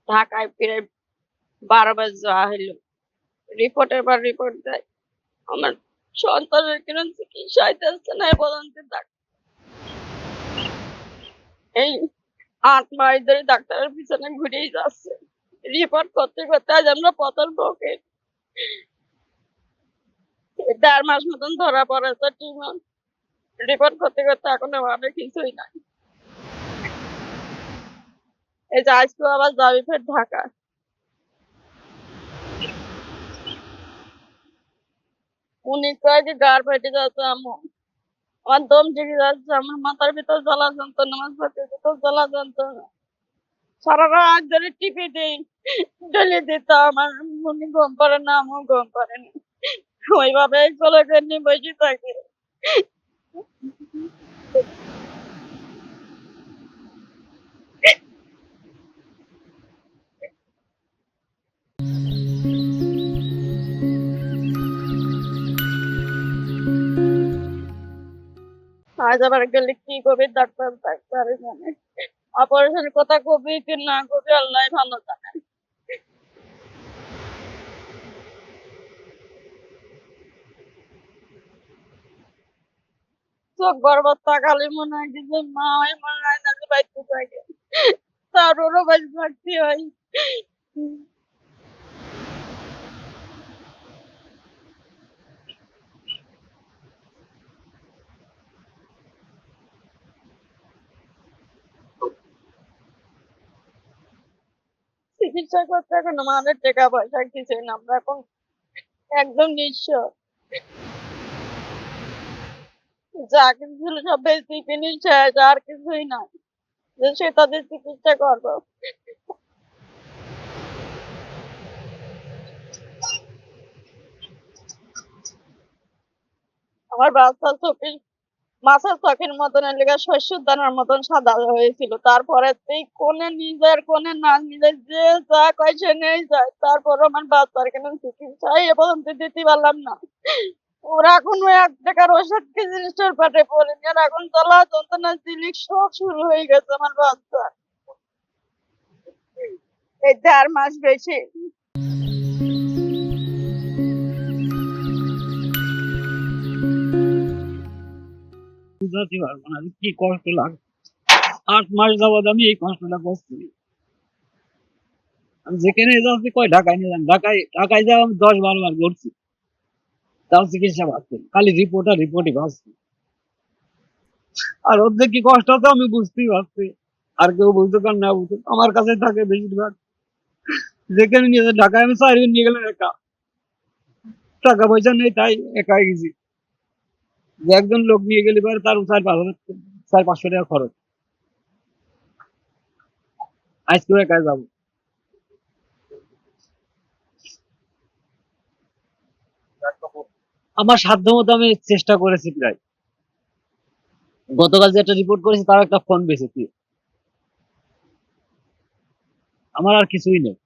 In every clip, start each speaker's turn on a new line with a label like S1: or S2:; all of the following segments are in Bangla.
S1: ঢাকায় প্রায় 12 বার যাওয়া হইলো। রিপোর্টের পর রিপোর্ট দেয়। আমার সন্তানের কোনো চিকিৎসা হইতেছে না এ পর্যন্ত এই ৮ মাস ধরে ডাক্তারের পিছনে ঘুরেই যাচ্ছে। রিপোর্ট করতে, করতে আজ আমরা পথের মুখে। ১.৫ মাস মতন ধরা পড়েছে টিউমার। রিপোর্ট করতে, করতে এখনো ভাবে কিছুই নাই। এই যে আজকেও আবার যাবি ফের ঢাকা। উনি কয় যে গাড় ফেটে যাচ্ছে আম্মু। আমার দম জেগে যাচ্ছে, আমার মাথার ভিতর জ্বালা যন্ত্রণা, আমার পেটের ভিতর জ্বালা যন্ত্রণা। সারা রাত ধরে টিপে দেই, ঢেলে দিত আমার। উনি ঘুম পারে না, আমিও ঘুম পারে না। ওইভাবে কোলে নিয়ে বসে থাকে। আজ আবার গেলে কি করবে ডাক্তার ডাক্তার জানে। অপারেশনের কথা কবি কি না কবি আল্লাহ ভালো জানে। চোখ বরবর তাকালে মনে হয় যে মা হয়, মনে হয় না যে বাড়িতে থাকে। তার ওরও বাড়ি থাকতে হয়। চিকিৎসা করতে এখন আমাদের টাকা পয়সা কিছুই না, আমরা এখন একদম নিঃস্ব। যা কিছু ছিল সব বেশি কিনে শেষ, আর কিছুই না যে সে তাদের চিকিৎসা করবো। আমার বাচ্চা চোখে মাছের চোখের মতন এলাকা শস্যের দানার মতন সাদা হয়েছিল। তারপরে এই কোনে নিজের কোনে না নিজের যে যা কয় সে নেই যায়। তারপর আমার বাচ্চার কেন চিকিৎসা এ পর্যন্ত দিতে পারলাম না। ওরা এখন ওই ১ টাকার ওষুধ কি জিনিসটার পেটে পড়েনি, আর এখন জ্বালা যন্ত্রণা জিলিক সব শুরু হয়ে গেছে আমার বাচ্চা। এই ৪ মাস বেশি।
S2: বুঝাতে পারবো না যে কি কষ্ট লাগে। ৮ মাস যাবৎ আমি এই কষ্টটা করছি। আমি যেখানে যাচ্ছি কয় ঢাকায় নিয়ে যান, ঢাকায় যাও আমি ১০-১২ বার ঘুরছি, তাও চিকিৎসা পাচ্ছি না। খালি রিপোর্ট আর রিপোর্টই পাচ্ছি। আর ওদের কি কষ্ট হতো আমি বুঝতেই পারছি। আর কেউ বুঝতে পার না বুঝতে, আমার কাছে থাকে বেশিরভাগ। যেখানে নিয়ে যায় ঢাকায় আমি ৪ দিন নিয়ে গেলাম একা। টাকা পয়সা নেই তাই একাই গেছি। যে একজন লোক নিয়ে গেলে পরে তার ৪-৫০০ টাকা খরচ। আজকেও একাই যাবো। আমার সাধ্য মতো আমি চেষ্টা করেছি প্রায়। গতকাল যে একটা রিপোর্ট করেছি তার একটা ফোন বেঁচেছি। আমার আর কিছুই নেই।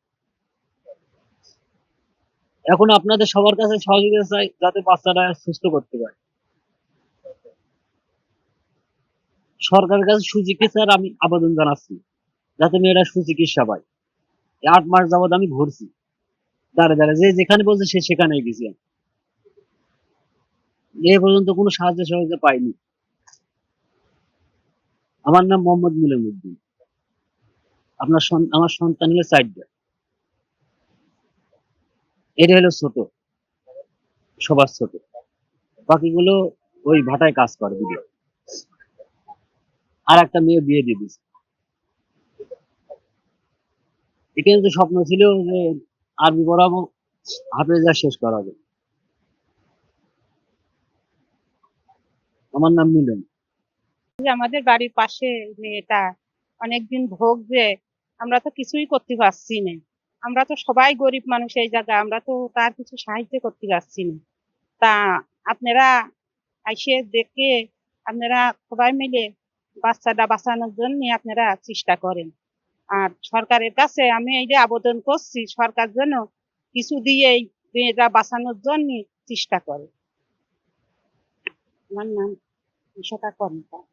S2: এখন আপনাদের সবার কাছে সহযোগিতা চাই যাতে বাচ্চাটা সুস্থ করতে পারে। সরকারের কাছে সুচিকিৎসার আমি আবেদন জানাচ্ছি যাতে মেয়েরা সুচিকিৎসা পায়। ৮ মাস যাবৎ আমি ঘুরছি দাঁড়ে দাঁড়ে, যে যেখানে বলছে সে সেখানে গেছি। এ পর্যন্ত কোনো সাহায্য সহযোগিতা পাইনি। আমার নাম মোহাম্মদ মিলন উদ্দিন। আমার সন্তান হলো ৪টা। এটা হলো ছোট, সবার ছোট। বাকিগুলো ওই ভাটায় কাজ করে দিদি। আর একটা মেয়ে বিয়ে দিয়ে দিচ্ছে। এখানে তো স্বপ্ন ছিল যে আরবি পড়াবো, হাফেজা শেষ করাবো। আমার নাম মিলন।
S3: যে আমাদের বাড়ির পাশে মেয়েটা অনেকদিন ভোগ যে আমরা তো কিছুই করতে পারছি না। আমরা তো সবাই গরিব মানুষ এই জায়গা, আমরা তো তার কিছু সাহায্য করতে পারছি না। তা আপনারা আইসে দেখে আপনারা সবাই মিলে বাচ্চাটা বাঁচানোর জন্য আপনারা চেষ্টা করেন। আর সরকারের কাছে আমি এই যে আবেদন করছি, সরকার যেন কিছু দিয়ে এই মেয়েটা বাঁচানোর জন্য চেষ্টা করে। আমার নাম ঈশতা কর্মকার।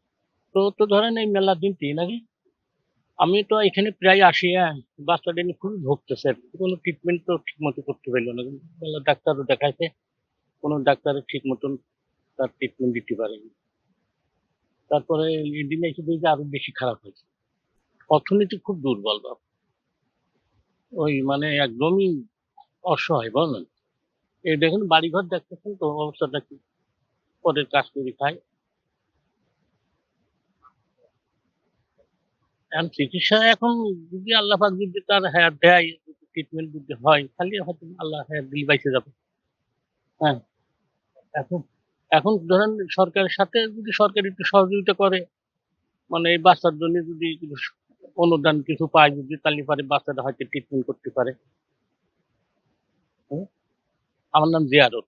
S2: তো তো ধরেন এই মেলা দিনটি নাকি
S4: আমি তো এখানে প্রায় আসি, হ্যাঁ। বাচ্চাটা নিয়ে খুবই ভুগতেছে, কোনো ট্রিটমেন্ট তো ঠিক মতো করতে পারলো না, বলে ডাক্তারও দেখাইছে, কোনো ডাক্তার ঠিক মতন তার ট্রিটমেন্ট দিতে পারেনি। তারপরে এই দিনে এসে দেখি যে আরো বেশি খারাপ হয়েছে। অর্থনীতি খুব দুর্বল বাপ, ওই মানে একদমই অসহায় বলেন। এই দেখেন বাড়িঘর দেখতেছেন তো অবস্থাটা কি, পরের কাজ করে খায়। এখন চিকিৎসা এখন যদি আল্লাহ পাক যদি তার হায়াত দেয়, ট্রিটমেন্ট যদি হয়, খালি হয়তো আল্লাহ হায়াত দিল বাইচে যাবে। হ্যাঁ, এখন এখন ধরেন সরকারের সাথে যদি সরকার একটু সহযোগিতা করে, মানে এই বাচ্চার জন্য যদি কিছু অনুদান কিছু পায়, যদি তাহলে পারে বাচ্চাটা হয়তো ট্রিটমেন্ট করতে পারে। হুম? আমার নাম জিয়ারত।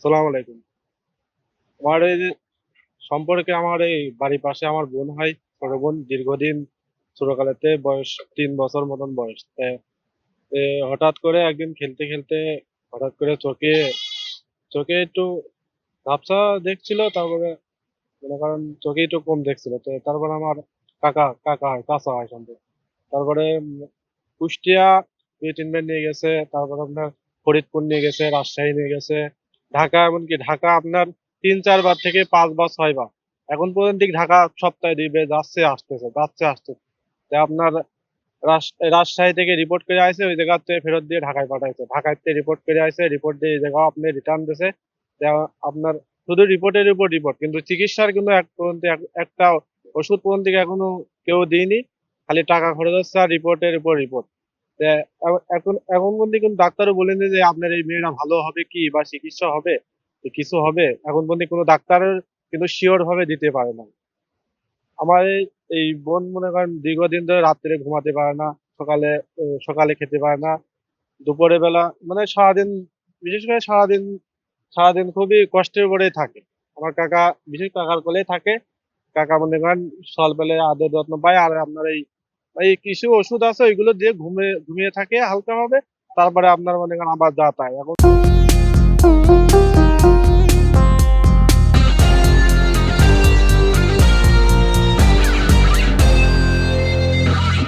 S5: সালাম আলাইকুম। আমার এই যে সম্পর্কে আমার এই বাড়ির পাশে আমার বোন হয়, ছোট বোন। দীর্ঘদিন ছোটকালেতে বয়স 3 বছর মতন বয়স। হঠাৎ করে একদিন খেলতে খেলতে হঠাৎ করে চোখে চোখে একটু ঝাপসা দেখছিল। তারপরে মনে করেন চোখে একটু কম দেখছিল। তো তারপরে আমার কাকা হয়, চাচা হয় সম্পর্কে। তারপরে কুষ্টিয়া ট্রিটমেন্ট নিয়ে গেছে, তারপর আপনার ফরিদপুর নিয়ে গেছে, রাজশাহী নিয়ে গেছে, ঢাকা, এমনকি ঢাকা আপনার 3-4 বার থেকে 5 বার 6 বার এখন পর্যন্ত ঢাকা সপ্তাহে দিবে, যাচ্ছে আসতেছে। তা আপনার রাজশাহী থেকে রিপোর্ট করে আসে, ওই জায়গাতে ফেরত দিয়ে ঢাকায় পাঠাইছে, ঢাকাতে রিপোর্ট করে আসে, রিপোর্ট দিয়ে এই জায়গাও আপনি রিটার্ন দিছে। তা আপনার শুধু রিপোর্টের উপর রিপোর্ট, কিন্তু চিকিৎসার কিন্তু এক পর্যন্ত একটা ওষুধ পর্যন্ত এখনো কেউ দিইনি। খালি টাকা খরচ হচ্ছে আর রিপোর্টের উপর রিপোর্ট। এখন এখন পর্যন্ত কিন্তু ডাক্তারও বলেনি যে আপনার এই মেয়েরা ভালো হবে কি বা চিকিৎসা হবে, যে কিছু হবে। এখন পর্যন্ত কোনো ডাক্তারের কিন্তু শিওর ভাবে দিতে পারে না। আমার এই বোন মনে করেন দীর্ঘদিন ধরে রাত্রে ঘুমাতে পারে না, সকালে সকালে খেতে পারে না, দুপুরে বেলা মানে সারাদিন, বিশেষ করে সারাদিন সারাদিন খুবই কষ্টের উপরেই থাকে। আমার কাকা, বিশেষ কাকার কোলেই থাকে। কাকা মনে করেন সকালবেলা আদর যত্ন পায়। আর আপনার এই এই কিছু ওষুধ আছে, ওইগুলো দিয়ে ঘুমিয়ে থাকে হালকা ভাবে। তারপরে আপনার মনে করেন আবার যা তাই। এখন